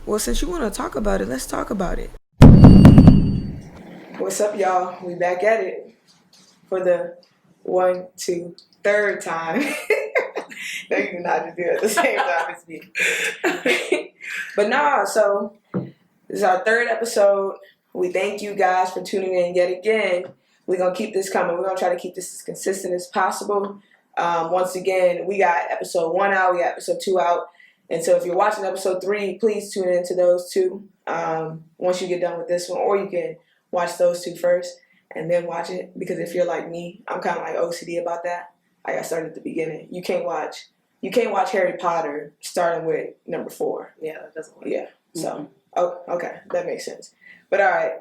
Well, since you want to talk about it, let's talk about it. What's up, y'all? We back at it for the 1, 2, third time. No, you do not just do it at the same time as me. But nah, so this is our third episode. We thank you guys for tuning in yet again. We're going to keep this coming. We're going to try to keep this as consistent as possible. Once again, we got episode 1 out. We got episode 2 out. And so if you're watching episode 3, please tune into those two once you get done with this one. Or you can watch those 2 first and then watch it. Because if you're like me, I'm kind of like OCD about that. I got started at the beginning. You can't watch Harry Potter starting with number 4. Yeah, that doesn't work. Yeah. So, okay. That makes sense. But all right.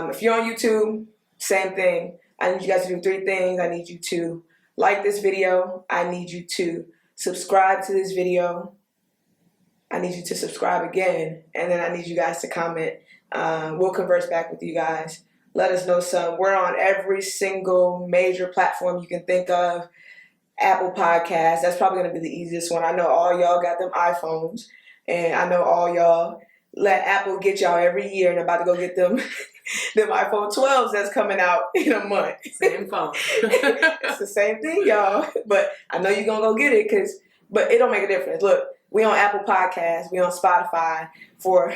If you're on YouTube, same thing. I need you guys to do 3 things. I need you to like this video. I need you to subscribe to this video. I need you to subscribe again. And then I need you guys to comment. We'll converse back with you guys. Let us know some. We're on every single major platform you can think of. Apple Podcasts. That's probably going to be the easiest one. I know all y'all got them iPhones. And I know all y'all let Apple get y'all every year and about to go get them iPhone 12s that's coming out in a month. Same phone. It's the same thing, y'all. But I know you're going to go get it but it don't make a difference. Look, we on Apple Podcasts. We on Spotify for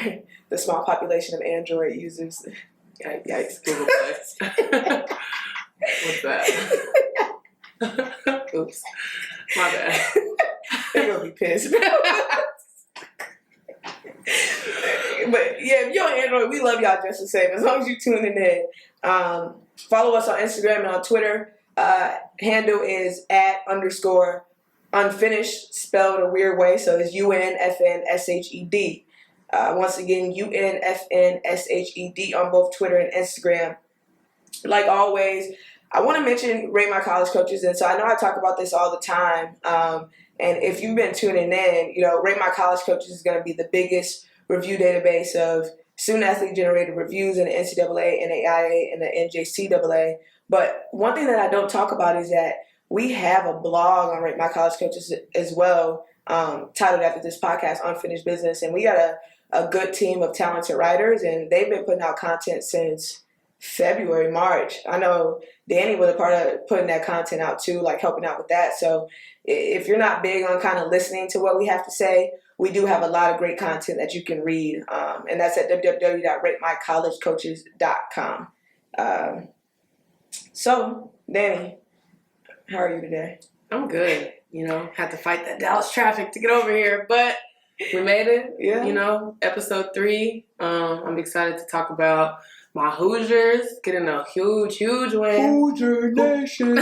the small population of Android users. Yikes. Google Play. What's that? Oops. My bad. They're going to be pissed. But yeah, if you're on Android, we love y'all just the same. As long as you tuning in. Follow us on Instagram and on Twitter. Handle is @_unfinished, spelled a weird way. So it's UNFNSHED. Once again, UNFNSHED on both Twitter and Instagram. Like always, I want to mention Rate My College Coaches. And so I know I talk about this all the time. And if you've been tuning in, Rate My College Coaches is going to be the biggest review database of student-athlete generated reviews in the NCAA, NAIA, and the NJCAA. But one thing that I don't talk about is that we have a blog on Rate My College Coaches as well, titled after this podcast, Unfinished Business. And we got a good team of talented writers, and they've been putting out content since February, March. I know Danny was a part of putting that content out too, like helping out with that. So if you're not big on kind of listening to what we have to say, we do have a lot of great content that you can read. And that's at www.rateMyCollegeCoaches.com. So, Danny, how are you today? I'm good. Had to fight that Dallas traffic to get over here, but we made it. Yeah. Episode 3. I'm excited to talk about my Hoosiers getting a huge win. Hoosier Nation.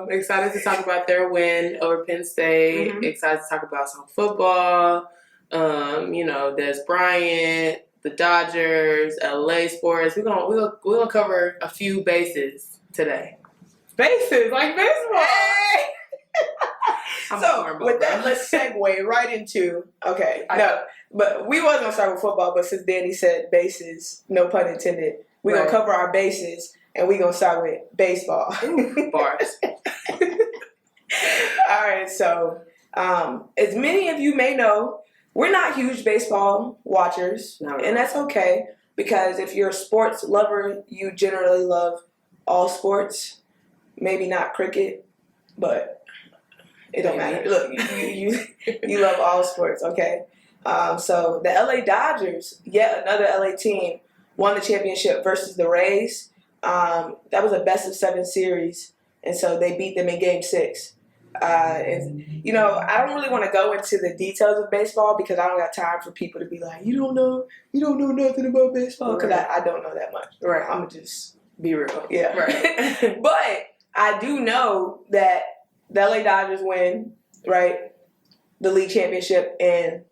Excited to talk about their win over Penn State. Mm-hmm. Excited to talk about some football. Dez Bryant, the Dodgers, LA sports. We're gonna cover a few bases today. Bases like baseball. Hey! So with that, let's segue right into but we was gonna start with football, but since Danny said bases, no pun intended, we're gonna cover our bases and we're gonna start with baseball. Bars. All right, so as many of you may know, we're not huge baseball watchers, and that's okay, because if you're a sports lover, you generally love all sports. Maybe not cricket, but it don't matter. Look, you love all sports, okay? So the LA Dodgers, yet another LA team, won the championship versus the Rays. That was a best-of-7 series, and so they beat them in Game 6. I don't really want to go into the details of baseball because I don't got time for people to be like, you don't know nothing about baseball, because I don't know that much. Right. I'm gonna just be real. Yeah. Right. But I do know that the LA Dodgers win, right, the league championship, and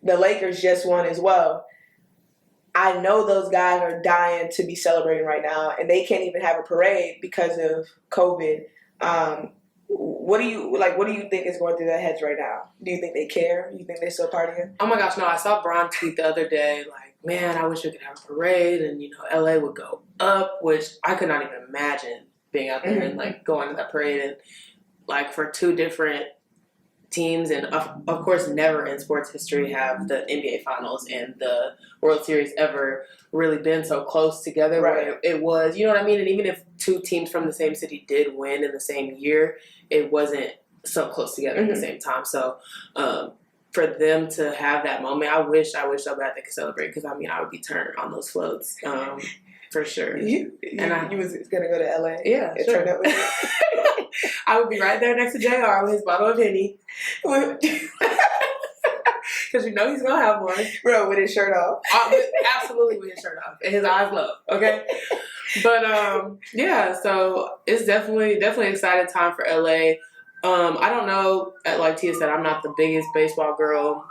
the Lakers just won as well. I know those guys are dying to be celebrating right now, and they can't even have a parade because of COVID. What do you think is going through their heads right now? Do you think they care? Do you think they're still partying? Oh my gosh, no! I saw Bron tweet the other day, like, man, I wish we could have a parade, and LA would go up, which I could not even imagine being out there and like going to that parade, and like for 2 different teams, and of course, never in sports history have the NBA Finals and the World Series ever really been so close together. Right. Where it was, you know what I mean? And even if two teams from the same city did win in the same year, it wasn't so close together at the same time. So for them to have that moment, I wish so bad they could celebrate, because I mean, I would be turned on those floats. For sure. You was going to go to LA? Yeah, it sure. turned up with you. I would be right there next to JR with his bottle of Henny. Because you know he's going to have one. Bro, with his shirt off. Absolutely with his shirt off. And his eyes low, okay? But, yeah, so it's definitely exciting time for LA. I don't know, like Tia said, I'm not the biggest baseball girl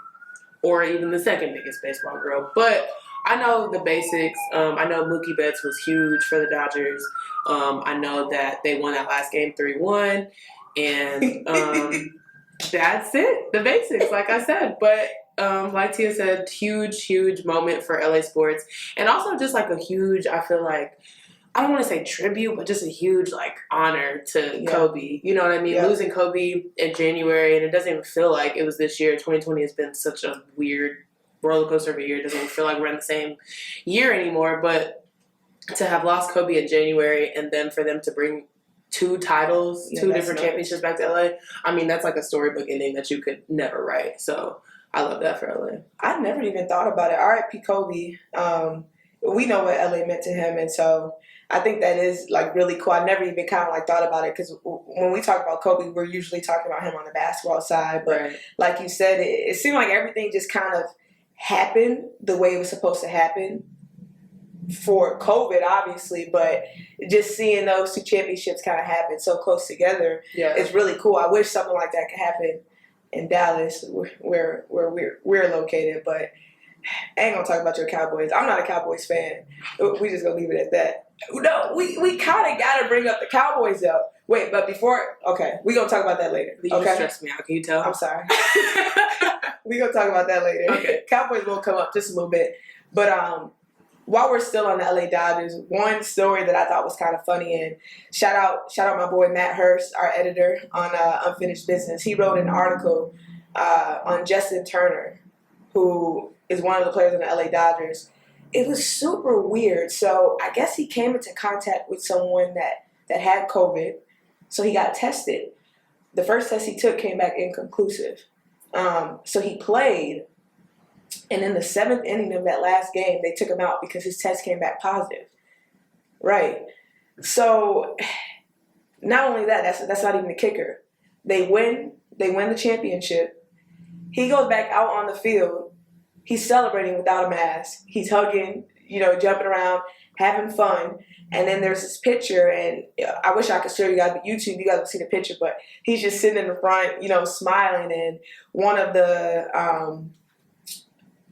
or even the second biggest baseball girl, but I know the basics. I know Mookie Betts was huge for the Dodgers. I know that they won that last game 3-1, and that's it. The basics, like I said. But like Tia said, huge moment for LA sports, and also just like a huge, I feel like, I don't want to say tribute, but just a huge like honor to Kobe. You know what I mean? Yeah. Losing Kobe in January, and it doesn't even feel like it was this year. 2020 has been such a weird roller coaster of a year. It doesn't even feel like we're in the same year anymore. But to have lost Kobe in January, and then for them to bring two titles, two different championships back to LA, I mean, that's like a storybook ending that you could never write. So I love that for LA. I never even thought about it. R.I.P. Kobe. We know what LA meant to him, and so I think that is like really cool. I never even kind of like thought about it, because when we talk about Kobe, we're usually talking about him on the basketball side. But like you said, it seemed like everything just kind of happened the way it was supposed to happen for COVID, obviously. But just seeing those two championships kind of happen so close together, it's really cool. I wish something like that could happen in Dallas, where we're located. But I ain't gonna talk about your Cowboys. I'm not a Cowboys fan. We just gonna leave it at that. No, we kind of gotta bring up the Cowboys though. Wait, but before, we gonna talk about that later. You just stressed me out. Can you tell? I'm sorry. We gonna talk about that later. Okay. Cowboys will come up just a little bit, but while we're still on the LA Dodgers, one story that I thought was kind of funny, and shout out my boy Matt Hurst, our editor on Unfinished Business. He wrote an article on Justin Turner, who is one of the players on the LA Dodgers. It was super weird. So I guess he came into contact with someone that had COVID, so he got tested. The first test he took came back inconclusive. So he played, and in the 7th inning of that last game, they took him out because his test came back positive. Right. So not only that, that's not even the kicker. They win the championship. He goes back out on the field. He's celebrating without a mask. He's hugging, jumping around, having fun. And then there's this picture, and I wish I could show you guys, but YouTube, you guys will see the picture, but he's just sitting in the front, smiling, and one of the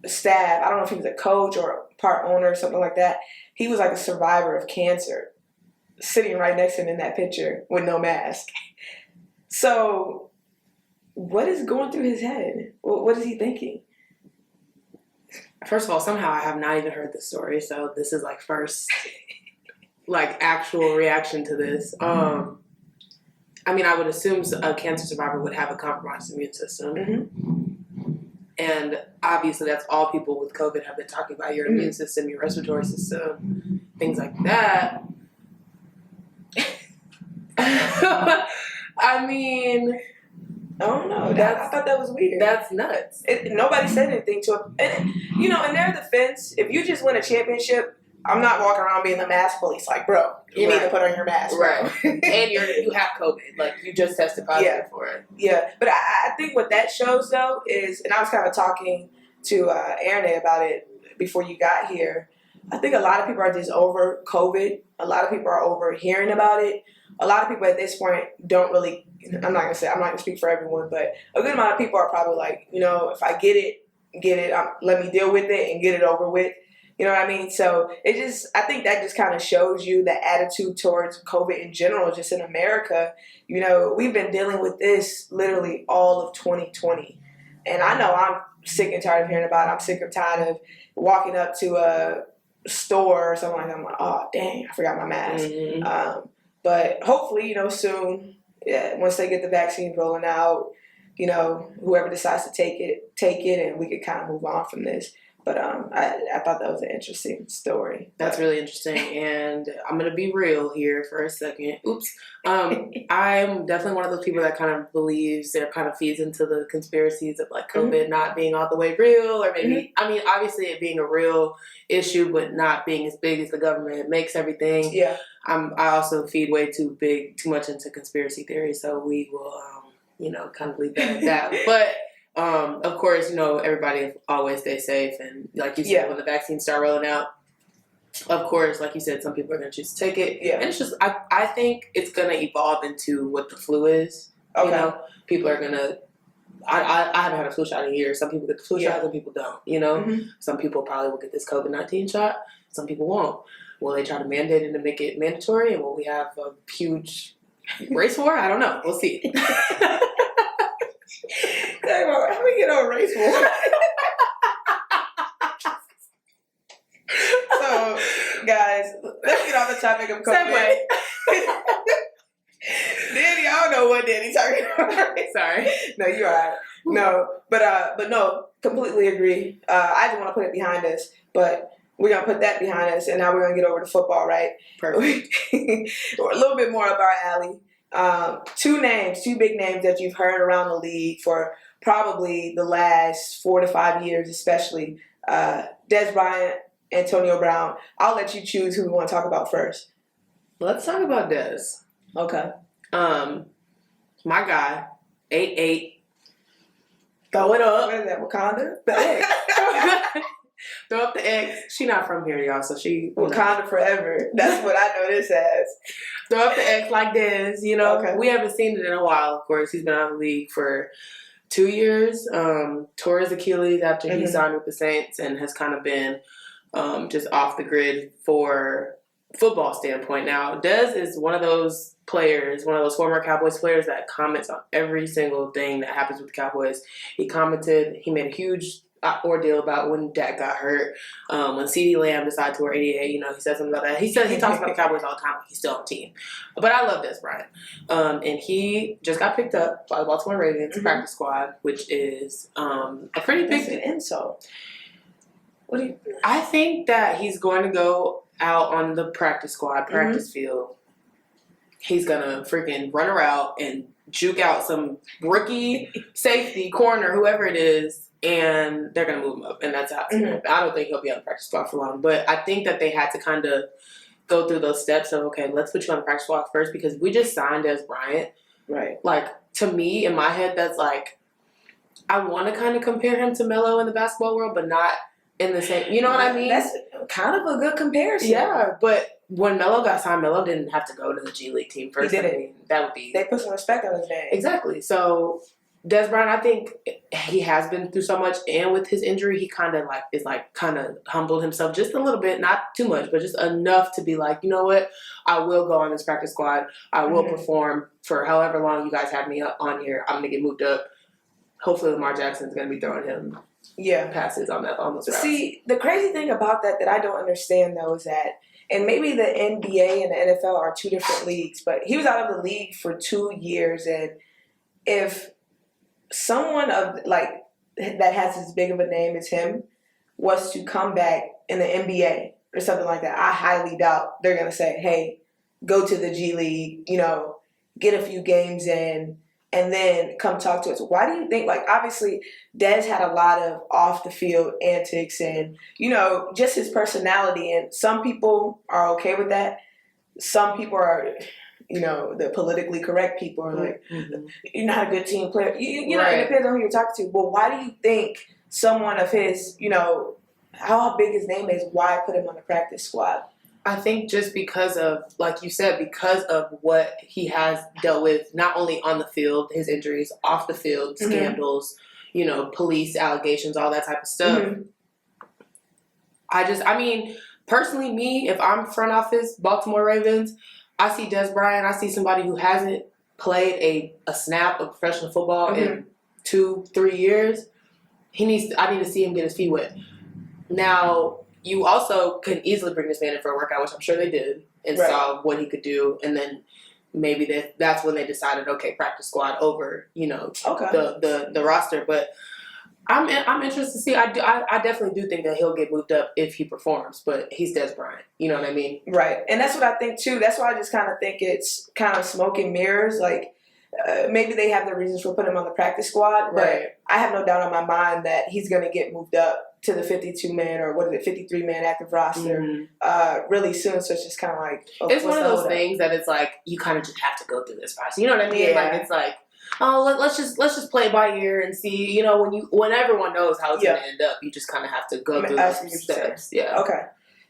staff, I don't know if he was a coach or part owner or something like that, he was like a survivor of cancer, sitting right next to him in that picture with no mask. So what is going through his head? What is he thinking? First of all, somehow I have not even heard this story, so this is like first actual reaction to this. I mean, I would assume a cancer survivor would have a compromised immune system. Mm-hmm. And obviously that's all people with COVID have been talking about, your immune system, your respiratory system, things like that. I mean, I don't know. I thought that was weird. That's nuts. Nobody said anything to him. And, in their defense, if you just win a championship, I'm not walking around being the mask police. Like, bro, you need to put on your mask. Right. And you have COVID. Like, you just tested positive for it. Yeah. But I think what that shows, though, is, and I was kind of talking to Aaron about it before you got here, I think a lot of people are just over COVID. A lot of people are over hearing about it. A lot of people at this point don't really, I'm not going to speak for everyone, but a good amount of people are probably like, if I get it, let me deal with it and get it over with. You know what I mean? So I think that just kind of shows you the attitude towards COVID in general, just in America. We've been dealing with this literally all of 2020. And I know I'm sick and tired of hearing about it. I'm sick and tired of walking up to a store or something like that. I'm like, oh, dang, I forgot my mask. Mm-hmm. But hopefully, soon, once they get the vaccine rolling out, whoever decides to take it, and we could kind of move on from this. But I thought that was an interesting story. That's really interesting, and I'm gonna be real here for a second. Oops. I'm definitely one of those people that kind of believes or kind of feeds into the conspiracies of like COVID not being all the way real, or maybe I mean obviously it being a real issue, but not being as big as the government makes everything. Yeah. I also feed way too much into conspiracy theories, so we will kind of leave that at that. But of course, everybody always stay safe. And like you said, when the vaccines start rolling out, of course, like you said, some people are going to choose to take it. Yeah. And it's just, I think it's going to evolve into what the flu is. Okay. People are going to, I haven't had a flu shot in a year. Some people get the flu shot, some people don't, Some people probably will get this COVID-19 shot. Some people won't. Will they try to mandate it to make it mandatory? And will we have a huge race war? I don't know. We'll see. How we get on race war? So, guys, let's get off the topic of COVID. Danny, I don't know what Danny's talking about. Sorry. No, you're all right. No, but no, completely agree. I just want to put it behind us, but we're going to put that behind us, and now we're going to get over to football, right? Perfect. A little bit more up our alley. Two big names that you've heard around the league for probably the last 4 to 5 years, especially Dez Bryant, Antonio Brown. I'll let you choose who we want to talk about first. Let's talk about Dez. Okay. My guy, 8'8", throw it up. What is that, Wakanda? The X. Throw up the X. She not from here, y'all, so she... Wakanda forever. That's what I know this as. Throw up the X like Dez, Okay. We haven't seen it in a while, of course. He's been out of the league for 2 years. Tore his Achilles after he signed with the Saints and has kind of been just off the grid for football standpoint. Now, Dez is one of those players, one of those former Cowboys players that comments on every single thing that happens with the Cowboys. He commented, he made a huge ordeal about when Dak got hurt, when CeeDee Lamb decided to wear 88, he said something about that. He talks about the Cowboys all the time, like he's still on the team. But I love Dez Bryant. And he just got picked up by the Baltimore Ravens practice squad, which is a pretty big... That's an insult. I think that he's going to go out on the practice squad, practice field. He's going to freaking run around and juke out some rookie safety, corner, whoever it is, and they're going to move him up. And that's how it's going to happen. I don't think he'll be on the practice squad for long. But I think that they had to kind of go through those steps of, okay, let's put you on the practice squad first because we just signed Dez Bryant. Right. Like, to me, in my head, that's like, I want to kind of compare him to Melo in the basketball world, but not in the same, you know what I mean? That's kind of a good comparison. Yeah, but when Melo got signed, Melo didn't have to go to the G League team first. He didn't. That would be... They put some respect on his name. Exactly. So, Dez Bryant, I think he has been through so much, and with his injury, he kind of humbled himself just a little bit, not too much, but just enough to be like, you know what, I will go on this practice squad, I will perform for however long you guys have me on here, I'm going to get moved up. Hopefully Lamar Jackson's going to be throwing him passes on those routes. See, the crazy thing about that I don't understand, though, is that, and maybe the NBA and the NFL are two different leagues, but he was out of the league for 2 years, and if someone that has as big of a name as him was to come back in the NBA or something like that, I highly doubt they're going to say, hey, go to the G League, get a few games in, and then come talk to us. Why do you think, obviously, Dez had a lot of off-the-field antics and, just his personality, and some people are okay with that. Some people are... the politically correct people are like, you're not a good team player. You know, it depends on who you're talking to. But why do you think someone of his, how big his name is, why put him on the practice squad? I think just because of, like you said, because of what he has dealt with, not only on the field, his injuries, off the field, scandals, police allegations, all that type of stuff. Personally, me, if I'm front office, Baltimore Ravens, I see Dez Bryant, I see somebody who hasn't played a snap of professional football in 2-3 years. I need to see him get his feet wet. Now, you also can easily bring this man in for a workout, which I'm sure they did, and saw what he could do, and then maybe that's when they decided, okay, practice squad over, the roster. But I'm interested to see. I definitely do think that he'll get moved up if he performs, but he's Dez Bryant. You know what I mean? Right. And that's what I think too. That's why I just kind of think it's kind of smoke and mirrors. Like maybe they have the reasons for putting him on the practice squad, but I have no doubt in my mind that he's going to get moved up to the 52-man or 53-man active roster really soon. So it's just kind of like it's one of those things that it's like you kind of just have to go through this process. You know what I mean? Yeah. Like it's like, oh, let's just play it by ear and see. You know, when everyone knows how it's going to end up, you just kind of have to go through those steps. Yeah. Okay.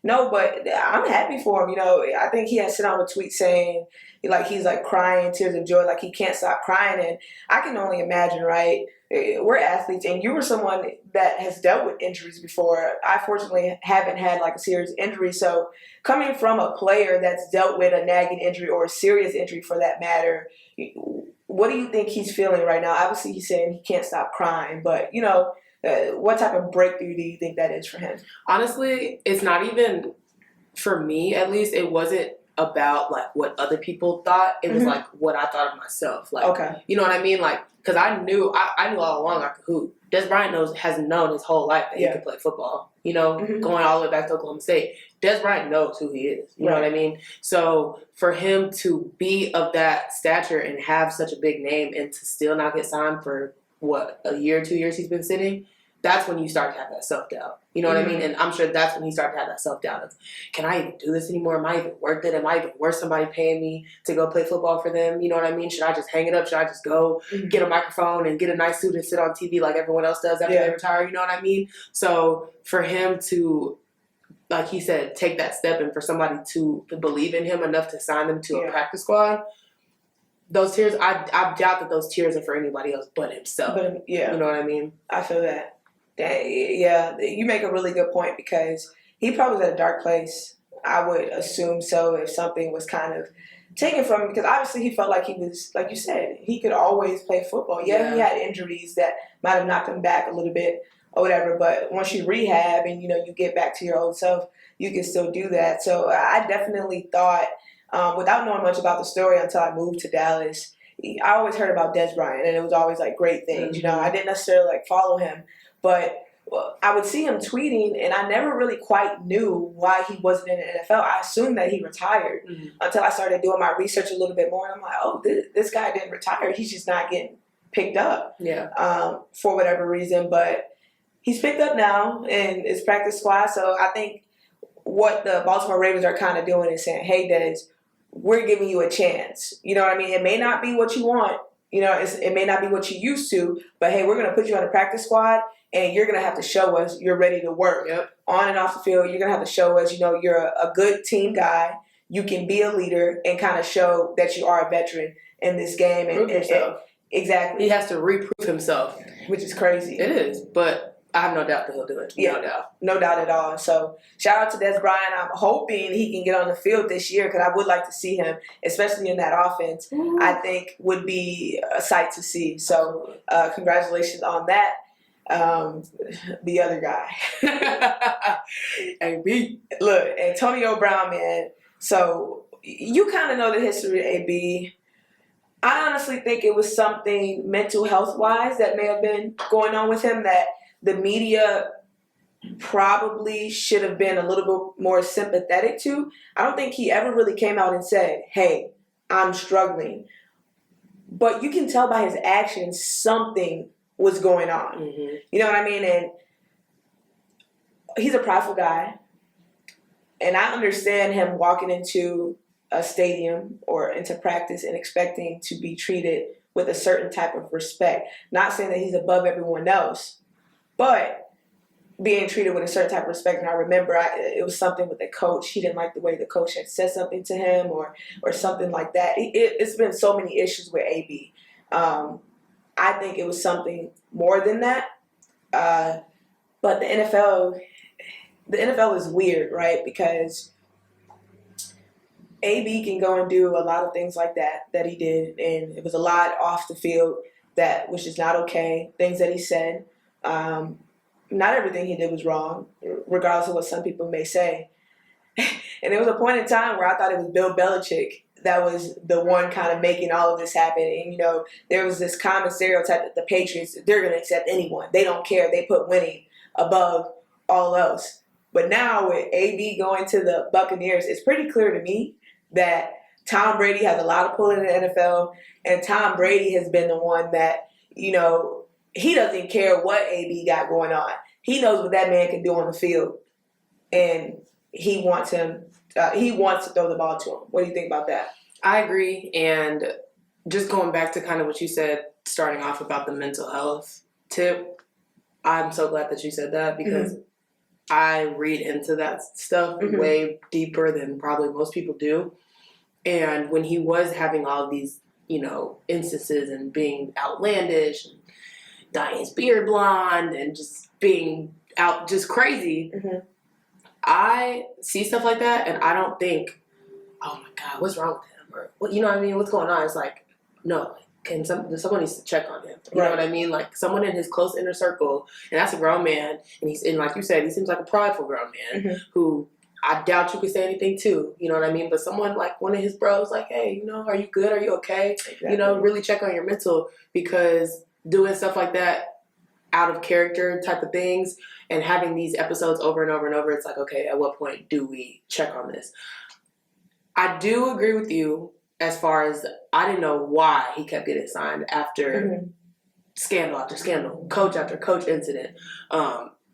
No, but I'm happy for him. You know, I think he had sent out a tweet saying like he's like crying tears of joy, like he can't stop crying, and I can only imagine, right? We're athletes, and you were someone that has dealt with injuries before. I fortunately haven't had like a serious injury, so coming from a player that's dealt with a nagging injury or a serious injury for that matter, what do you think he's feeling right now? Obviously, he's saying he can't stop crying, but you know, what type of breakthrough do you think that is for him? Honestly, it's not even, for me at least, it wasn't about like what other people thought. It was like what I thought of myself. Like, you know what I mean? Like, because I knew all along I could hoop. Dez Bryant has known his whole life that he could play football. You know, going all the way back to Oklahoma State. Dez Bryant knows who he is. You know what I mean? So for him to be of that stature and have such a big name and to still not get signed for a year, 2 years he's been sitting, that's when you start to have that self-doubt. You know what I mean? And I'm sure that's when he started to have that self-doubt of, can I even do this anymore? Am I even worth it? Am I even worth somebody paying me to go play football for them? You know what I mean? Should I just hang it up? Should I just go get a microphone and get a nice suit and sit on TV like everyone else does after they retire? You know what I mean? So for him to, like he said, take that step and for somebody to believe in him enough to sign him to a practice squad, those tears, I doubt that those tears are for anybody else but himself. You know what I mean? I feel that. Yeah, you make a really good point because he probably was at a dark place. I would assume so if something was kind of taken from him because obviously he felt like he was, like you said, he could always play football. Yeah, he had injuries that might have knocked him back a little bit or whatever, but once you rehab and, you know, you get back to your old self, you can still do that. So I definitely thought, without knowing much about the story until I moved to Dallas, I always heard about Dez Bryant and it was always like great things. You know, I didn't necessarily like follow him. But I would see him tweeting, and I never really quite knew why he wasn't in the NFL. I assumed that he retired until I started doing my research a little bit more. And I'm like, oh, this guy didn't retire. He's just not getting picked up for whatever reason. But he's picked up now in his practice squad. So I think what the Baltimore Ravens are kind of doing is saying, hey, Dez, we're giving you a chance. You know what I mean? It may not be what you want. You know, it may not be what you used to, but hey, we're going to put you on the practice squad, and you're going to have to show us you're ready to work on and off the field. You're going to have to show us, you know, you're a good team guy. You can be a leader and kind of show that you are a veteran in this game. And exactly. He has to reprove himself. Which is crazy. It is, but I have no doubt that he'll do it. Yeah, no doubt at all. So shout out to Dez Bryant. I'm hoping he can get on the field this year because I would like to see him, especially in that offense. I think would be a sight to see. So congratulations on that. The other guy. AB. Look, Antonio Brown, man. So you kind of know the history of AB. I honestly think it was something mental health-wise that may have been going on with him that the media probably should have been a little bit more sympathetic to. I don't think he ever really came out and said, hey, I'm struggling. But you can tell by his actions something was going on. You know what I mean? And he's a prideful guy. And I understand him walking into a stadium or into practice and expecting to be treated with a certain type of respect. Not saying that he's above everyone else, but being treated with a certain type of respect. And I remember it was something with the coach. He didn't like the way the coach had said something to him or something like that. It's been so many issues with AB. I think it was something more than that. But the NFL is weird, right? Because AB can go and do a lot of things like that he did. And it was a lot off the field that was just not okay. Things that he said. Not everything he did was wrong, regardless of what some people may say. And there was a point in time where I thought it was Bill Belichick that was the one kind of making all of this happen. And, you know, there was this common stereotype that the Patriots, they're going to accept anyone. They don't care. They put winning above all else. But now with AB going to the Buccaneers, it's pretty clear to me that Tom Brady has a lot of pull in the NFL, and Tom Brady has been the one that, you know, he doesn't care what AB got going on. He knows what that man can do on the field, and he wants him. He wants to throw the ball to him. What do you think about that? I agree, and just going back to kind of what you said, starting off about the mental health tip, I'm so glad that you said that because I read into that stuff way deeper than probably most people do. And when he was having all of these, you know, instances and being outlandish and dyeing his beard blonde and just being out just crazy, I see stuff like that and I don't think, oh my God, what's wrong with him? Or, what, you know what I mean? What's going on? It's like, no, someone needs to check on him. You know what I mean? Like someone in his close inner circle, and that's a grown man, and like you said, he seems like a prideful grown man who I doubt you could say anything to. You know what I mean? But someone like one of his bros, like, hey, you know, are you good? Are you okay? Exactly. You know, really check on your mental, because doing stuff like that out of character type of things and having these episodes over and over and over, it's like, okay, at what point do we check on this? I do agree with you as far as I didn't know why he kept getting signed after scandal after scandal, coach after coach incident,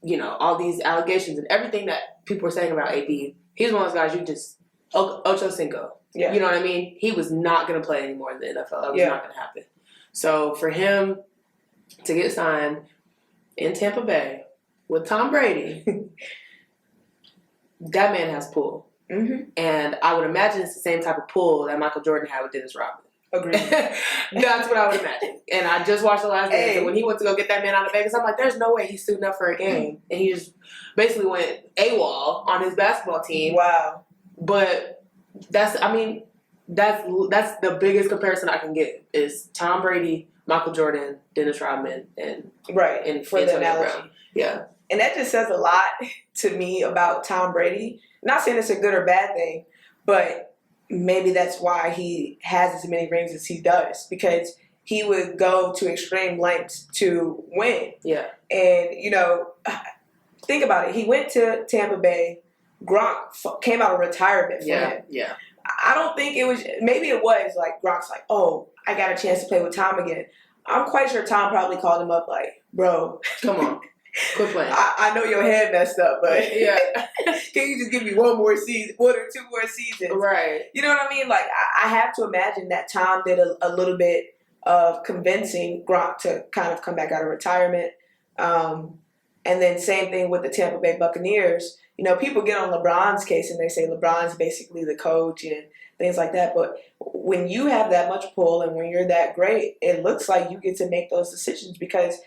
you know, all these allegations and everything that people were saying about AB. He's one of those guys you just, Ocho Cinco. Yeah. You know what I mean? He was not going to play anymore in the NFL. That was not going to happen. So for him to get signed in Tampa Bay with Tom Brady, that man has pull. And I would imagine it's the same type of pull that Michael Jordan had with Dennis Rodman. Agreed. That's what I would imagine. And I just watched the last game. So when he went to go get that man out of Vegas, I'm like, there's no way he's suiting up for a game. And he just basically went AWOL on his basketball team. Wow. But that's the biggest comparison I can get is Tom Brady, Michael Jordan, Dennis Rodman, and for the analogy. Brown. Yeah. And that just says a lot to me about Tom Brady. Not saying it's a good or bad thing, but maybe that's why he has as many rings as he does, because he would go to extreme lengths to win. Yeah. And, you know, think about it. He went to Tampa Bay. Gronk came out of retirement for him. Yeah. I don't think it was, maybe it was like Gronk's like, oh, I got a chance to play with Tom again. I'm quite sure Tom probably called him up like, bro, come on. Quit playing. I know your head messed up, but can you just give me one or two more seasons? Right. You know what I mean? Like, I have to imagine that Tom did a little bit of convincing Gronk to kind of come back out of retirement. And then same thing with the Tampa Bay Buccaneers. You know, people get on LeBron's case and they say LeBron's basically the coach and things like that. But when you have that much pull and when you're that great, it looks like you get to make those decisions, because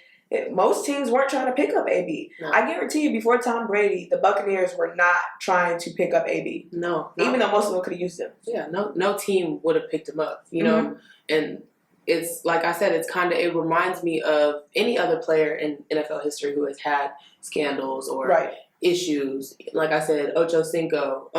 most teams weren't trying to pick up AB. No. I guarantee you, before Tom Brady, the Buccaneers were not trying to pick up AB. No. Even though most of them could have used him. Yeah, no team would have picked him up, you know? And it's, like I said, it reminds me of any other player in NFL history who has had scandals or issues. Like I said, Ocho Cinco,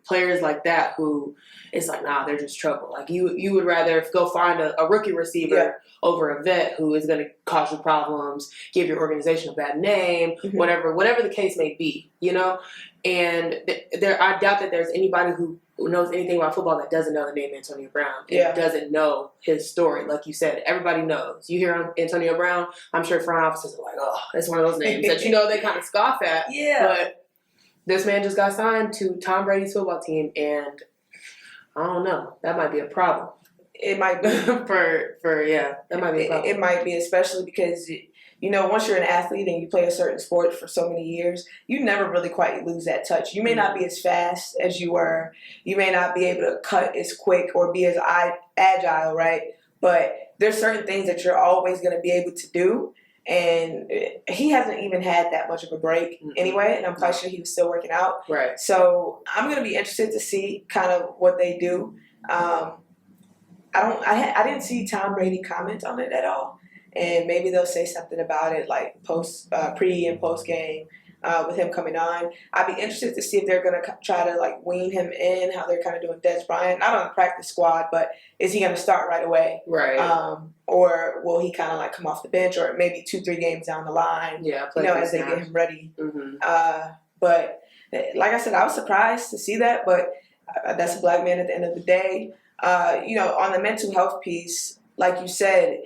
players like that who it's like, nah, they're just trouble. Like you would rather go find a rookie receiver over a vet who is going to cause you problems, give your organization a bad name, whatever the case may be, you know? And I doubt that there's anybody who knows anything about football that doesn't know the name Antonio Brown and doesn't know his story. Like you said, everybody knows. You hear Antonio Brown, I'm sure front offices are like, oh, it's one of those names that, you know, they kind of scoff at. Yeah. But this man just got signed to Tom Brady's football team, and I don't know. That might be a problem. It might be. that might be a problem. It might be, especially because, you know, once you're an athlete and you play a certain sport for so many years, you never really quite lose that touch. You may not be as fast as you were. You may not be able to cut as quick or be as agile, right? But there's certain things that you're always going to be able to do. And he hasn't even had that much of a break anyway, and I'm quite sure he was still working out. Right. So I'm going to be interested to see kind of what they do. I didn't see Tom Brady comment on it at all, and maybe they'll say something about it like pre and post game. with him coming on. I'd be interested to see if they're going to try to like wean him in, how they're kind of doing Dez Bryant, not on the practice squad, but is he going to start right away? Right. Or will he kind of like come off the bench, or maybe 2-3 games down the line? Yeah, as they get him ready. Mm-hmm. But like I said, I was surprised to see that, but that's a black man at the end of the day. On the mental health piece, like you said,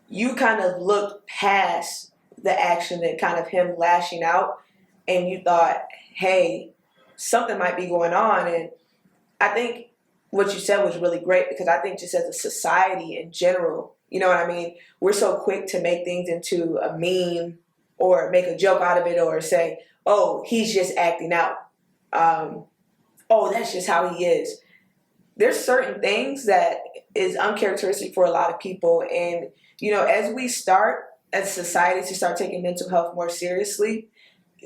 you kind of looked past the action and kind of him lashing out, and you thought, hey, something might be going on. And I think what you said was really great, because I think just as a society in general, you know what I mean? We're so quick to make things into a meme or make a joke out of it, or say, oh, he's just acting out. Oh, that's just how he is. There's certain things that is uncharacteristic for a lot of people. And, as we start as a society to start taking mental health more seriously,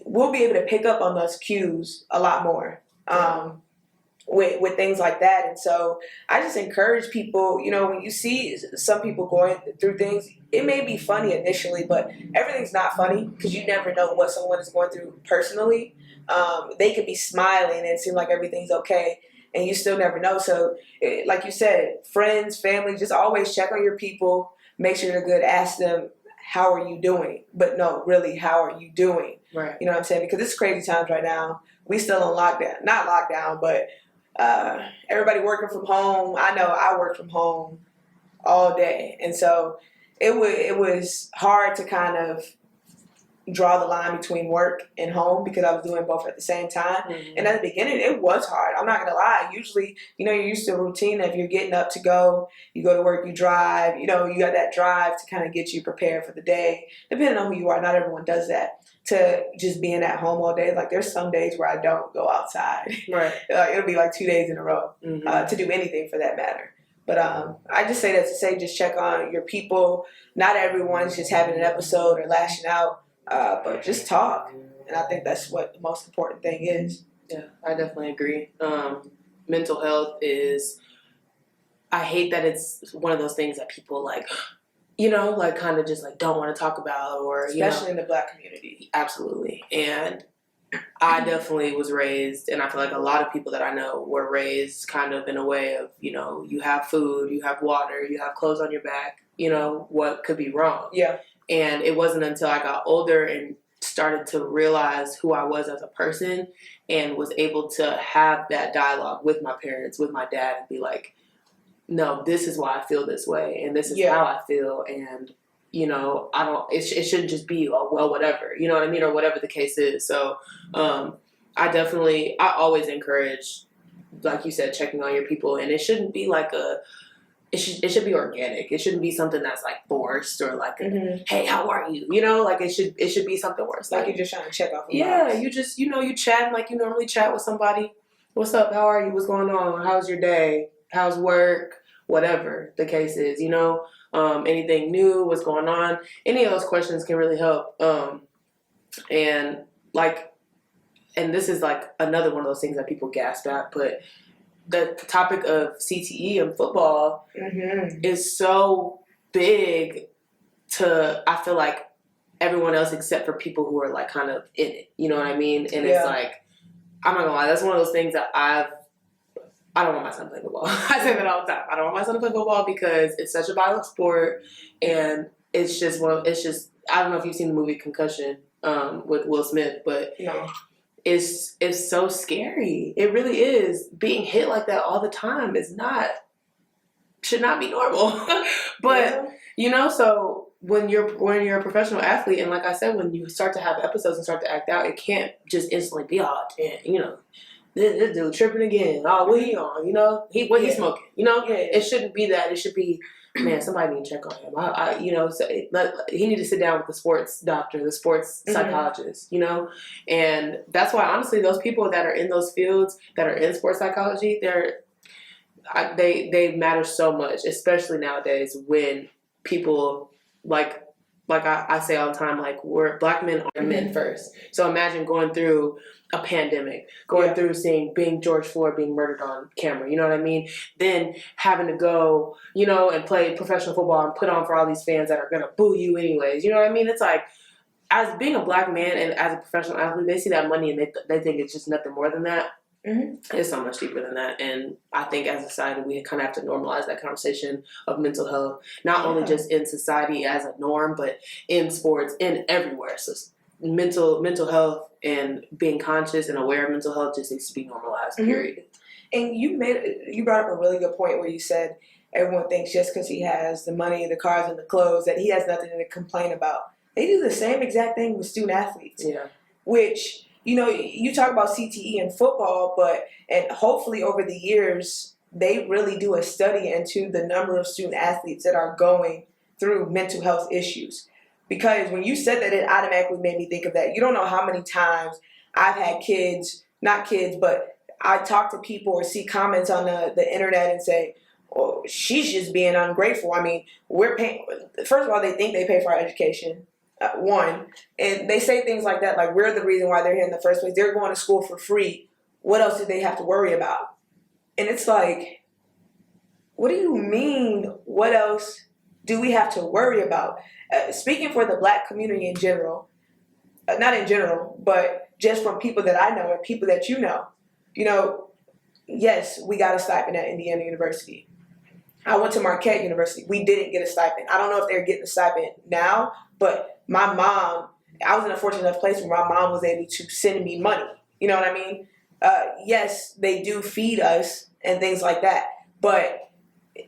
we'll be able to pick up on those cues a lot more with things like that. And so I just encourage people, when you see some people going through things, it may be funny initially, but everything's not funny, because you never know what someone is going through personally. They could be smiling and seem like everything's okay, and you still never know. So like you said, friends, family, just always check on your people, make sure they're good, ask them, how are you doing? But no, really, how are you doing? Right. You know what I'm saying? Because it's crazy times right now. We still on lockdown. Not lockdown, but everybody working from home. I know I work from home all day. And so it was hard to kind of draw the line between work and home, because I was doing both at the same time. Mm-hmm. And at the beginning, it was hard. I'm not going to lie. Usually, you're used to a routine of you're getting up to go, you go to work, you drive, you got that drive to kind of get you prepared for the day. Depending on who you are, not everyone does that. To just being at home all day. Like, there's some days where I don't go outside. Right. It'll be like 2 days in a row Mm-hmm. to do anything for that matter. But I just say that to say, just check on your people. Not everyone's just having an episode or lashing out. But just talk. And I think that's what the most important thing is. Yeah, I definitely agree. Mental health I hate that it's one of those things that people kind of just don't want to talk about, or Especially in the Black community. Absolutely. And I definitely was raised, and I feel like a lot of people that I know were raised kind of in a way of, you have food, you have water, you have clothes on your back, what could be wrong? Yeah. And it wasn't until I got older and started to realize who I was as a person, and was able to have that dialogue with my parents, with my dad, and be like, no, this is why I feel this way, and this is how I feel, and it shouldn't just be, oh, well, whatever, you know what I mean, or whatever the case is. So I always encourage, like you said, checking on your people, and it shouldn't be like it should be organic. It shouldn't be something that's forced, or hey, how are you? It should be something worse. Like you're just trying to check off. You just you chat like you normally chat with somebody. What's up? How are you? What's going on? How's your day? How's work? Whatever the case is, anything new? What's going on? Any of those questions can really help. And this is another one of those things that people gasp at, but the topic of CTE in football is so big to, I feel like, everyone else except for people who are kind of in it. You know what I mean? And it's I'm not gonna lie, that's one of those things that I don't want my son to play football. I say that all the time. I don't want my son to play football because it's such a violent sport, and it's just I don't know if you've seen the movie Concussion with Will Smith, but no. It's so scary. It really is. Being hit like that all the time should not be normal. But so when you're a professional athlete, and like I said, when you start to have episodes and start to act out, it can't just instantly be, oh damn, this dude tripping again. Oh, what he on? What he smoking? It shouldn't be that. It should be, man, somebody need to check on him. He need to sit down with the sports doctor, the sports psychologist, and that's why, honestly, those people that are in those fields, that are in sports psychology, they matter so much, especially nowadays when people like I say all the time, we're Black men are men first. So imagine going through a pandemic, going through being George Floyd being murdered on camera, you know what I mean? Then having to go, and play professional football and put on for all these fans that are going to boo you anyways, you know what I mean? It's as being a black man and as a professional athlete, they see that money and they think it's just nothing more than that. Mm-hmm. It's so much deeper than that. And I think as a society, we kind of have to normalize that conversation of mental health, not only just in society as a norm, but in sports and everywhere. So mental health and being conscious and aware of mental health just needs to be normalized, period. And you brought up a really good point where you said everyone thinks just because he has the money, the cars, and the clothes that he has nothing to complain about. They do the same exact thing with student athletes. Yeah. Which, you know, you talk about CTE in football, and hopefully over the years, they really do a study into the number of student athletes that are going through mental health issues. Because when you said that, it automatically made me think of that. You don't know how many times I've had not kids, but I talk to people or see comments on the internet and say, oh, she's just being ungrateful. I mean, we're paying. First of all, they think they pay for our education, one. And they say things like that, like we're the reason why they're here in the first place. They're going to school for free. What else do they have to worry about? And it's like, what do you mean, what else do we have to worry about? Speaking for the black community in general, not in general, but just from people that I know and people that you know, yes, we got a stipend at Indiana University. I went to Marquette University. We didn't get a stipend. I don't know if they're getting a stipend now, but my mom, I was in a fortunate enough place where my mom was able to send me money. You know what I mean? Yes, they do feed us and things like that, but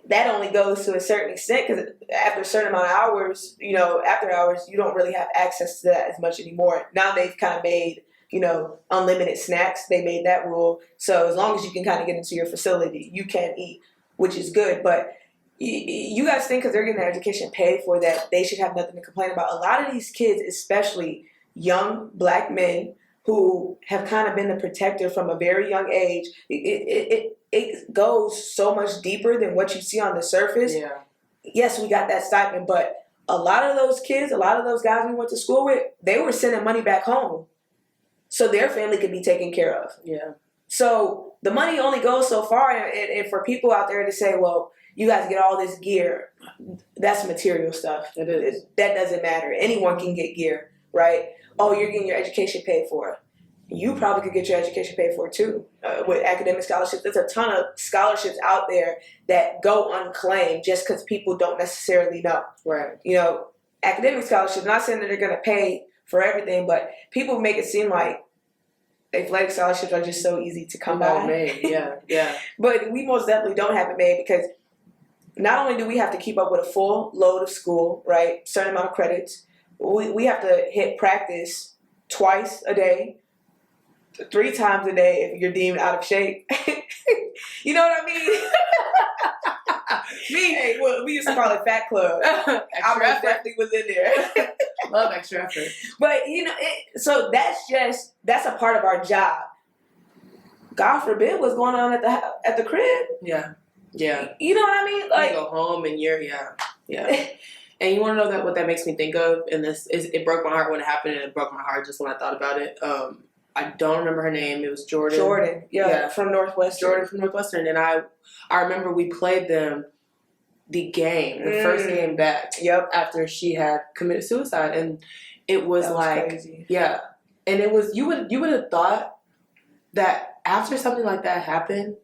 that only goes to a certain extent because after a certain amount of hours, after hours, you don't really have access to that as much anymore. Now they've kind of made, unlimited snacks. They made that rule. So as long as you can kind of get into your facility, you can eat, which is good. But you guys think because they're getting their education paid for that, they should have nothing to complain about. A lot of these kids, especially young black men who have kind of been the protector from a very young age, it goes so much deeper than what you see on the surface. Yeah. Yes, we got that stipend, but a lot of those kids, a lot of those guys we went to school with, they were sending money back home so their family could be taken care of. Yeah. So the money only goes so far, and for people out there to say, well, you guys get all this gear, that's material stuff. It is. That doesn't matter. Anyone can get gear, right? Oh, you're getting your education paid for. You probably could get your education paid for too with academic scholarships. There's a ton of scholarships out there that go unclaimed just because people don't necessarily know. Right. Academic scholarships, not saying that they're going to pay for everything, but people make it seem like athletic scholarships are just so easy to come by. Made. Yeah, yeah. But we most definitely don't have it made because not only do we have to keep up with a full load of school, right, certain amount of credits, we have to hit practice twice a day, 3 times a day if you're deemed out of shape. You know what I mean? Hey, well, we used to call it Fat Club. I most definitely was in there. Love extra effort. But, so that's a part of our job. God forbid what's going on at the crib. Yeah. Yeah. You know what I mean? Like, you go home and yeah. And you want to know what that makes me think of? And it broke my heart when it happened, and it broke my heart just when I thought about it. I don't remember her name. It was Jordan. Jordan, yeah. From Northwestern. Jordan from Northwestern. And I remember we played them the first game back. Yep. After she had committed suicide, and it was like crazy. Yeah, and it was you would have thought that after something like that happened,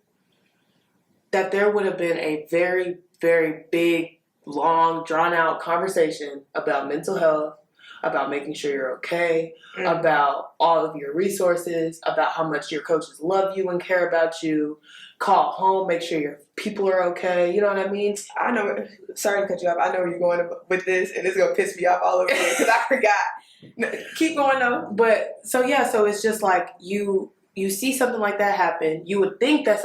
that there would have been a very, very big, long, drawn out conversation about mental health, about making sure you're okay, about all of your resources, about how much your coaches love you and care about you. Call home, make sure your people are okay. You know what I mean? I know. Sorry to cut you off. I know where you're going with this, and it's going to piss me off all over again because I forgot. Keep going, though. But, so it's just like you see something like that happen. You would think that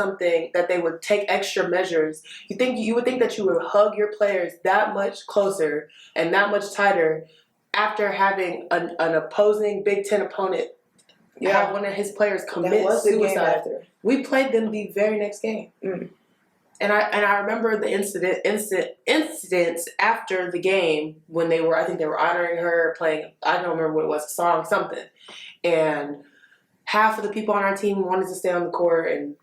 they would take extra measures. You would think that you would hug your players that much closer and that much tighter after having an opposing Big Ten opponent have one of his players commit suicide. We played them the very next game. Mm. And I remember the incidents after the game when I think they were honoring her, playing, I don't remember what it was, a song, something. And half of the people on our team wanted to stay on the court and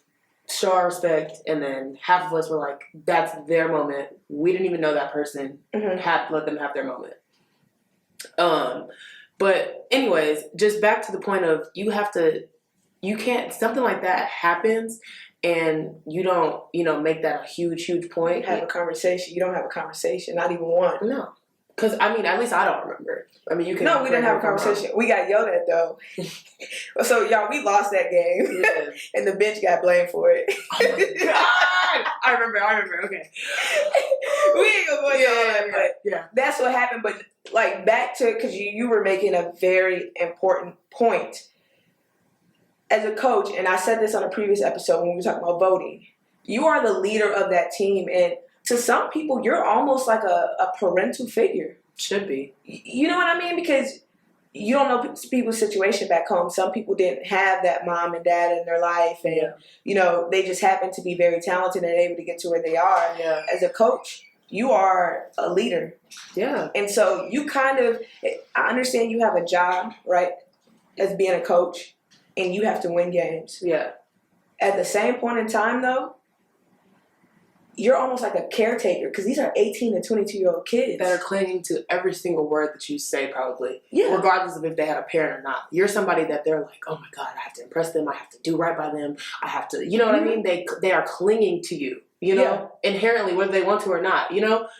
show our respect, and then half of us were like, that's their moment. We didn't even know that person. Had to let them have their moment. But anyways, just back to the point of you can't, something like that happens and you don't, make that a huge point. Have a conversation. You don't have a conversation, not even one. No. Because, at least I don't remember. You can. No, we didn't have a conversation. We got yelled at, though. So, y'all, we lost that game. Yeah. And the bench got blamed for it. Oh, my God. I remember. Okay. We ain't going to go into all that, but that's what happened. But, back to, because you were making a very important point. As a coach, and I said this on a previous episode when we were talking about voting, you are the leader of that team, and to some people, you're almost like a parental figure. Should be. You know what I mean? Because you don't know people's situation back home. Some people didn't have that mom and dad in their life, and they just happen to be very talented and able to get to where they are. Yeah. As a coach, you are a leader. Yeah. And so you I understand you have a job, right, as being a coach, and you have to win games. Yeah. At the same point in time, though, you're almost like a caretaker because these are 18 and 22-year-old kids that are clinging to every single word that you say, probably, regardless of if they had a parent or not. You're somebody that they're like, oh my God, I have to impress them. I have to do right by them. I have to, you know what I mean? They are clinging to you, inherently, whether they want to or not,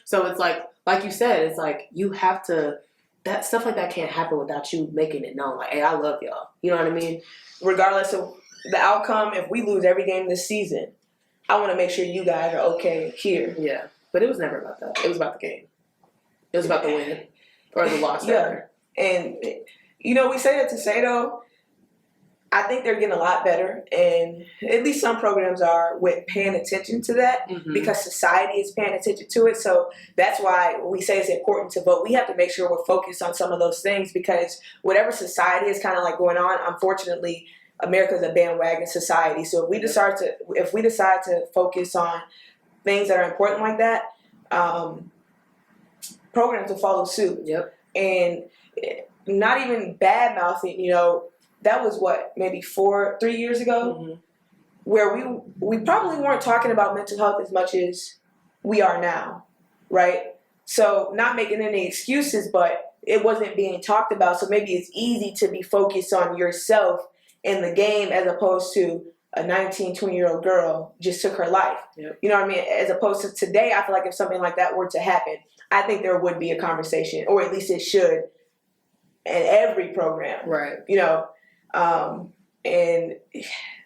So it's like you said, it's like you have to. That stuff like that can't happen without you making it known. Like, hey, I love y'all. You know what I mean? Regardless of the outcome, if we lose every game this season, I want to make sure you guys are okay here. Yeah. But it was never about that. It was about the game. It was about the win. Or the loss, rather. And, we say that to say, though, I think they're getting a lot better. And at least some programs are with paying attention to that because society is paying attention to it. So that's why we say it's important to vote. We have to make sure we're focused on some of those things because whatever society is kind of like going on, unfortunately, America's a bandwagon society. So if we decide to focus on things that are important like that, programs will follow suit. Yep. And not even bad mouthing, that was maybe 3 years ago, where we probably weren't talking about mental health as much as we are now, right? So not making any excuses, but it wasn't being talked about. So maybe it's easy to be focused on yourself in the game as opposed to a 19, 20-year-old girl just took her life. Yep. You know what I mean? As opposed to today, I feel like if something like that were to happen, I think there would be a conversation, or at least it should, in every program. Right. And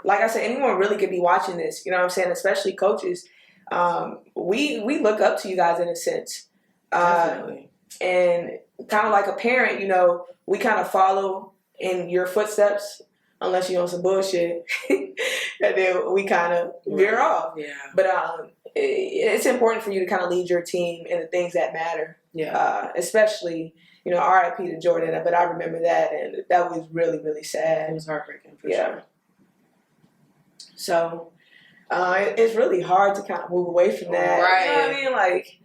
like I said, anyone really could be watching this, you know what I'm saying? Especially coaches. We look up to you guys in a sense. Definitely. And kind of like a parent, we kind of follow in your footsteps unless you're on some bullshit. And then we kind of veer off. Yeah. But it's important for you to kind of lead your team in the things that matter. Yeah. Especially, RIP to Jordan, but I remember that, and that was really, really sad. It was heartbreaking, for sure. So, it's really hard to kind of move away from that. Right. You know what I mean? Like,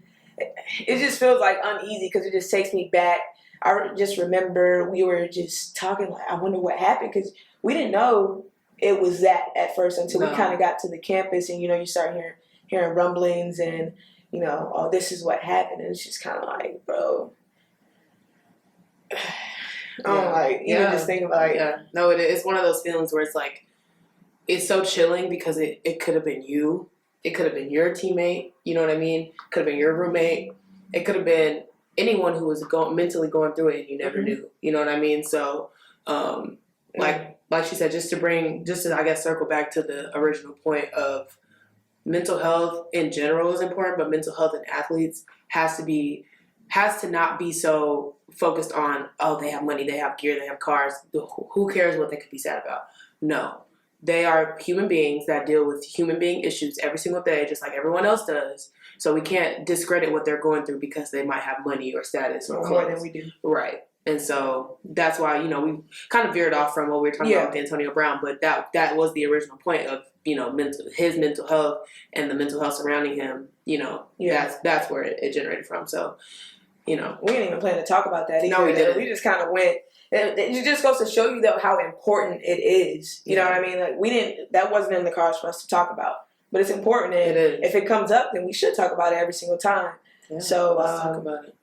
it just feels like uneasy because it just takes me back. I just remember we were just talking, like, I wonder what happened, because we didn't know it was that at first until we kind of got to the campus, and, you start hearing rumblings and, oh, this is what happened. And it's just kind of like, bro. Just think about it. No, it's one of those feelings where it's like, it's so chilling because it could have been you. It could have been your teammate. You know what I mean? Could have been your roommate. It could have been anyone who was mentally going through it and you never knew. You know what I mean? So, like she said, just to I guess circle back to the original point of mental health in general is important, but mental health in athletes has to not be so focused on, oh, they have money, they have gear, they have cars. Who cares what they could be sad about? No. They are human beings that deal with human being issues every single day, just like everyone else does. So we can't discredit what they're going through because they might have money or status or more than we do. Right. And so that's why, we kind of veered off from what we were talking about with Antonio Brown, but that was the original point of, his mental health and the mental health surrounding him, that's where it generated from. So, we didn't even plan to talk about that either. No, we didn't. We just kind of went. It just goes to show you, though, how important it is. You know what I mean? Like, that wasn't in the cards for us to talk about. But it's important. And it is. If it comes up, then we should talk about it every single time. Yeah, so, let's talk about it.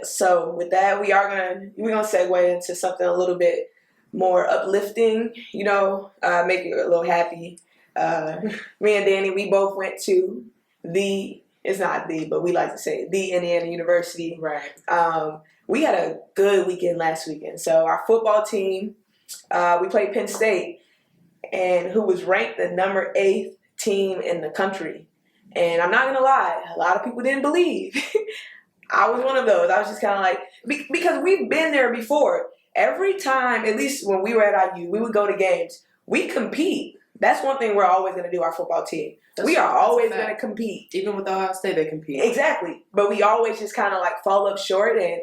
So with that, we're gonna segue into something a little bit more uplifting. Make you a little happy. Me and Danny, we both went to it's not but we like to say the Indiana University. Right. We had a good weekend last weekend. So our football team, we played Penn State, and who was ranked the number 8th team in the country. And I'm not gonna lie, a lot of people didn't believe. I was one of those. I was just kind of like, because we've been there before. Every time, at least when we were at IU, we would go to games. We compete. That's one thing we're always going to do, our football team. We are always going to compete. Even with Ohio State, they compete. Exactly. But we always just kind of like fall up short. And,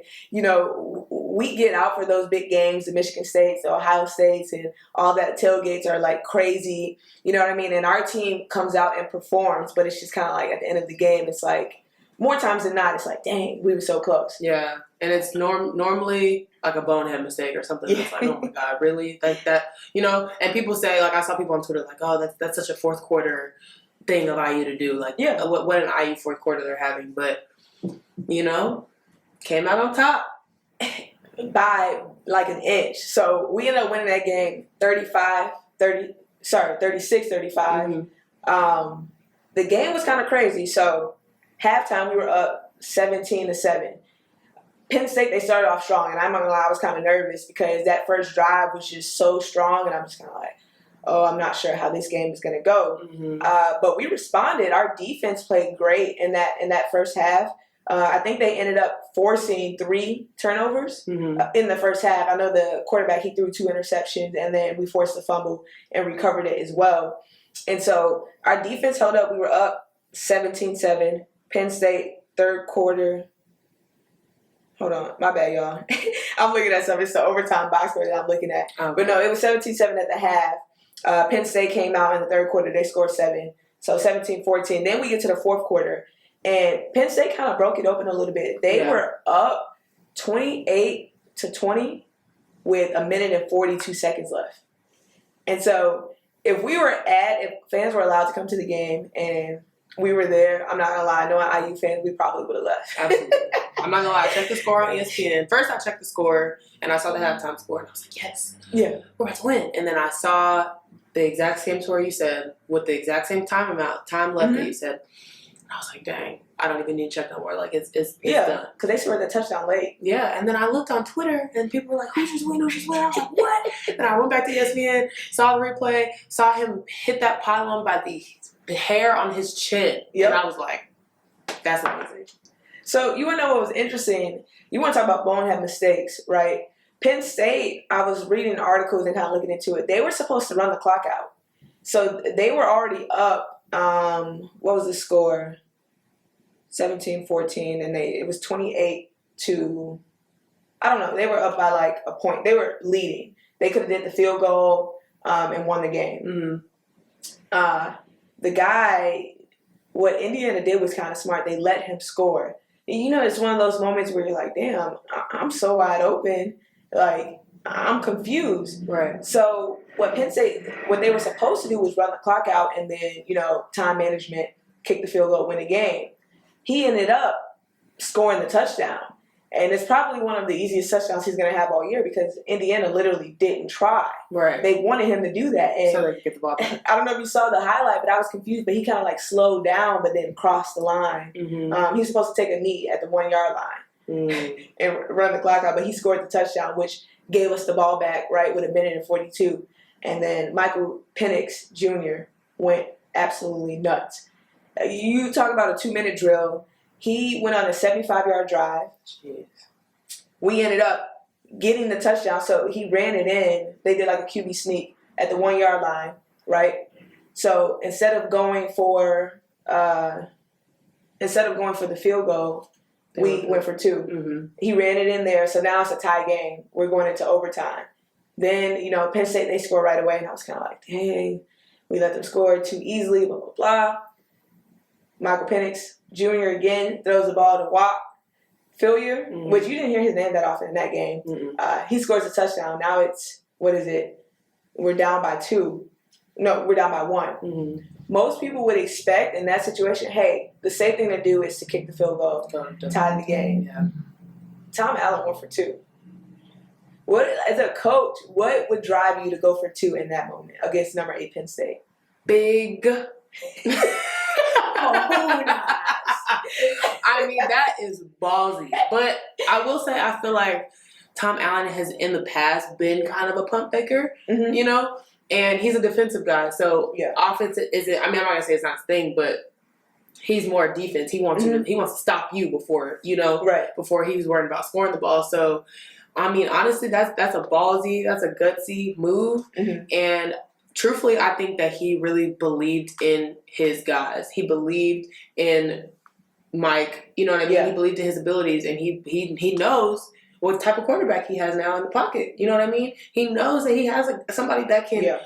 we get out for those big games, the Michigan States, the Ohio States, and all that. Tailgates are like crazy. You know what I mean? And our team comes out and performs. But it's just kind of like at the end of the game, it's like, more times than not, it's like, dang, we were so close. Yeah. And it's normally like a bonehead mistake or something. It's like, oh my God, really? Like that, and people say, like, I saw people on Twitter like, oh, that's such a fourth quarter thing of IU to do. Like, what an IU fourth quarter they're having. But, came out on top. By like an inch. So we ended up winning that game 36-35. Mm-hmm. The game was kind of crazy. So halftime, we were up 17-7. Penn State, they started off strong, and I'm not gonna lie, I was kind of nervous because that first drive was just so strong, and I'm just kind of like, oh, I'm not sure how this game is gonna go. Mm-hmm. But we responded. Our defense played great in that first half. I think they ended up forcing 3 turnovers in the first half. I know the quarterback, he threw 2 interceptions, and then we forced a fumble and recovered it as well. And so our defense held up. We were up 17-7. Penn State, third quarter. Hold on. My bad, y'all. I'm looking at something. It's the overtime box score that I'm looking at. Okay. But no, it was 17-7 at the half. Penn State came out in the third quarter. They scored 7. So 17-14. Then we get to the fourth quarter. And Penn State kind of broke it open a little bit. They were up 28-20 with 1 minute and 42 seconds left. And so if fans were allowed to come to the game and we were there, I'm not going to lie, knowing IU fans, we probably would have left. Absolutely. I'm not going to lie, I checked the score on ESPN. First, I checked the score, and I saw the halftime score, and I was like, yes, we're about to win. And then I saw the exact same score you said, with the exact same time left that you said. And I was like, dang, I don't even need to check no more. Like, it's done. Because they scored the touchdown late. Yeah, and then I looked on Twitter, and people were like, Hoosiers win. I was like, what? And I went back to ESPN, saw the replay, saw him hit that pylon by the hair on his chin. Yep. And I was like, that's amazing. So you want to know what was interesting? You want to talk about bonehead mistakes, right? Penn State, I was reading articles and kind of looking into it. They were supposed to run the clock out. So they were already up, what was the score? 17-14, and it was 28 to, I don't know, they were up by like a point. They were leading. They could have did the field goal and won the game. Mm-hmm. The guy, what Indiana did was kind of smart. They let him score. And, it's one of those moments where you're like, damn, I'm so wide open. Like, I'm confused. Right. So what they were supposed to do was run the clock out and then, time management, kick the field goal, win the game. He ended up scoring the touchdown. And it's probably one of the easiest touchdowns he's going to have all year because Indiana literally didn't try. Right. They wanted him to do that. And so they could get the ball back. I don't know if you saw the highlight, but I was confused. But he kind of like slowed down but then crossed the line. Mm-hmm. He was supposed to take a knee at the 1 yard line and run the clock out. But he scored the touchdown, which gave us the ball back, right, with 1 minute and 42. And then Michael Penix Jr. went absolutely nuts. You talk about a 2-minute drill. He went on a 75-yard drive. Jeez. We ended up getting the touchdown, so he ran it in. They did like a QB sneak at the 1 yard line, right? So instead of going for the field goal, we went for 2. Mm-hmm. He ran it in there, so now it's a tie game. We're going into overtime. Then, Penn State, they score right away, and I was kind of like, dang, we let them score too easily, blah, blah, blah. Michael Penix Jr. again throws the ball to Watt Fillier, which you didn't hear his name that often in that game. He scores a touchdown. Now it's, we're down by 2. No, we're down by 1. Mm-hmm. Most people would expect in that situation, hey, the safe thing to do is to kick the field goal, tie the game. Yeah. Tom Allen went for 2. What, as a coach, what would drive you to go for 2 in that moment against number 8 Penn State? Big. Oh, nice. I mean, that is ballsy. But I will say, I feel like Tom Allen has in the past been kind of a pump faker, you know? And he's a defensive guy. So offense isn't, I mean, I'm not going to say it's not his thing, but he's more defense. He wants you to, he wants to stop you before, you know, before he's worried about scoring the ball. So, I mean, honestly, that's a ballsy, that's a gutsy move. And truthfully, I think that he really believed in his guys. He believed in Mike, you know what I mean? He believed in his abilities, and he knows what type of quarterback he has now in the pocket. You know what I mean? He knows that he has somebody that can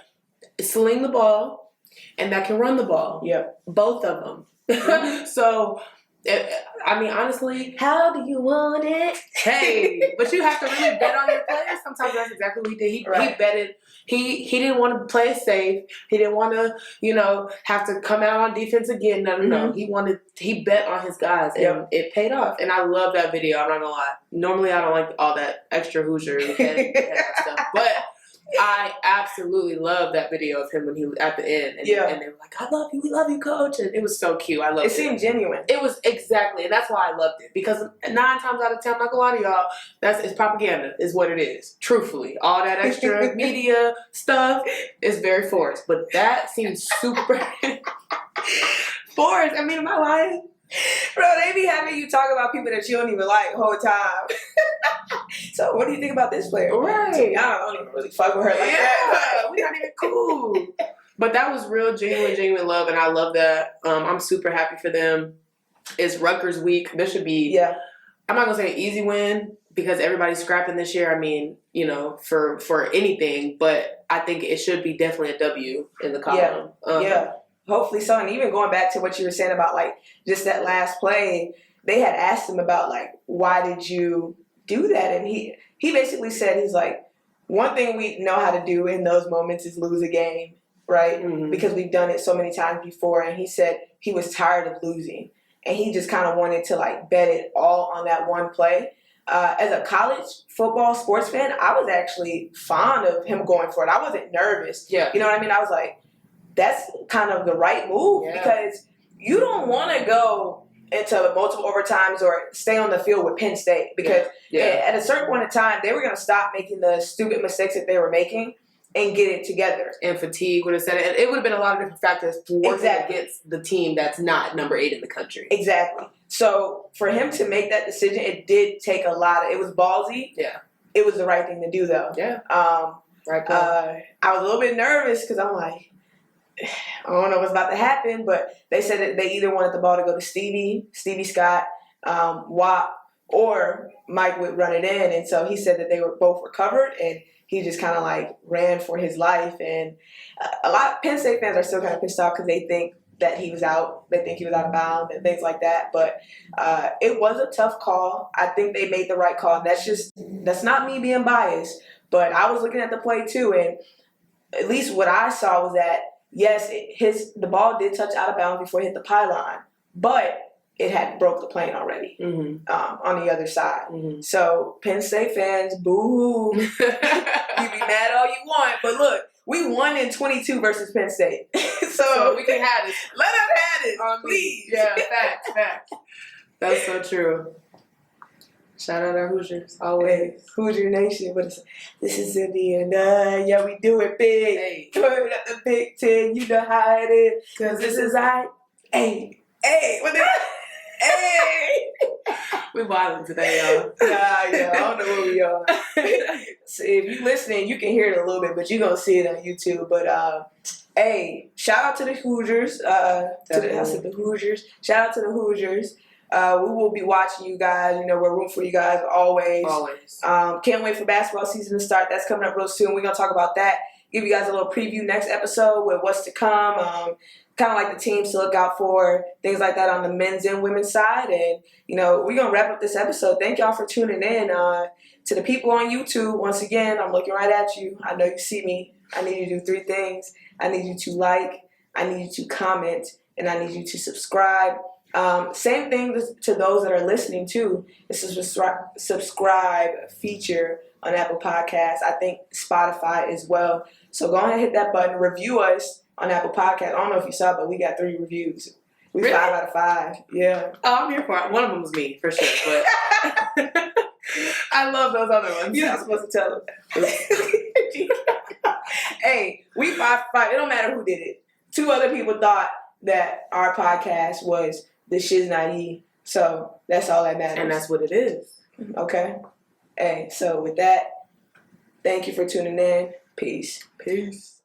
sling the ball and that can run the ball. Both of them. So, I mean, honestly, how do you want it? Hey, but you have to really bet on your players. Sometimes that's exactly what he did. He betted. He didn't want to play safe. He didn't want to, you know, have to come out on defense again. No. He bet on his guys, and it paid off. And I love that video. I'm not gonna lie. Normally, I don't like all that extra Hoosier head stuff, but I absolutely love that video of him when he was at the end. And, and they were like, I love you. We love you, coach. And it was so cute. I loved it. It seemed genuine. It was exactly. And that's why I loved it. Because 9 times out of 10, I'm not going to lie to y'all, it's propaganda is what it is. Truthfully. All that extra media stuff is very forced. But that seems super forced. I mean, am I lying? Bro, they be having you talk about people that you don't even like the whole time. So, what do you think about this player? Right. I don't even really fuck with her like that. We're not even cool. But that was real, genuine love, and I love that. I'm super happy for them. It's Rutgers week. This should be, I'm not going to say an easy win because everybody's scrapping this year. I mean, you know, for anything, but I think it should be definitely a W in the column. Hopefully so. And even going back to what you were saying about, like, just that last play, they had asked him about, like, why did you do that? And he basically said, he's like, one thing we know how to do in those moments is lose a game, right? Because we've done it so many times before. And he said he was tired of losing. And he just kind of wanted to, like, bet it all on that one play. As a college football sports fan, I was actually fond of him going for it. I wasn't nervous. You know what I mean? I was like, that's kind of the right move because you don't want to go into multiple overtimes or stay on the field with Penn State because at a certain point in time, they were going to stop making the stupid mistakes that they were making and get it together. And fatigue would have said it. And it would have been a lot of different factors working against the team that's not number 8 in the country. Exactly. So for him to make that decision, it did take a lot of, it was ballsy. It was the right thing to do though. I was a little bit nervous because I'm like, I don't know what's about to happen, but they said that they either wanted the ball to go to Stevie Scott, Wap, or Mike would run it in. And so he said that they were both recovered, and he just kind of like ran for his life. And a lot of Penn State fans are still kind of pissed off because they think that he was out. They think he was out of bounds and things like that. But it was a tough call. I think they made the right call. And that's not me being biased, but I was looking at the play too, and at least what I saw was that yes, the ball did touch out of bounds before it hit the pylon, but it had broke the plane already on the other side. So Penn State fans, boo! You be mad all you want, but look, we won in 22 versus Penn State, so we can have it. Let us have it, please. Yeah, facts. That's so true. Shout out our Hoosiers, always. Hoosier Nation. But this is in the end. Yeah, we do it big. Hey. Turn up the Big Ten. You know how it is. Because this is I. Hey. What the? Hey. We wilding today, y'all. Yeah. I don't know where we are. So if you're listening, you can hear it a little bit, but you're going to see it on YouTube. But, hey, shout out to the Hoosiers. I said the Hoosiers. Shout out to the Hoosiers. We will be watching you guys. You know, we're rooting for you guys always. Can't wait for basketball season to start. That's coming up real soon. We're going to talk about that. Give you guys a little preview next episode with what's to come. Kind of like the teams to look out for, things like that on the men's and women's side. And, you know, we're going to wrap up this episode. Thank y'all for tuning in. To the people on YouTube, once again, I'm looking right at you. I know you see me. I need you to do 3 things. I need you to like, I need you to comment, and I need you to subscribe. Same thing to those that are listening too. It's a subscribe feature on Apple Podcasts. I think Spotify as well. So go ahead and hit that button. Review us on Apple Podcasts. I don't know if you saw, but we got 3 reviews. We Really? 5 out of 5. Yeah. Oh, I'm here for it. One of them was me, for sure. But I love those other ones. You're not supposed to tell them. Hey, we 5 for 5. It don't matter who did it. 2 other people thought that our podcast was the Shiz Naive. So that's all that matters. And that's what it is. Okay. Hey, so with that, thank you for tuning in. Peace. Peace.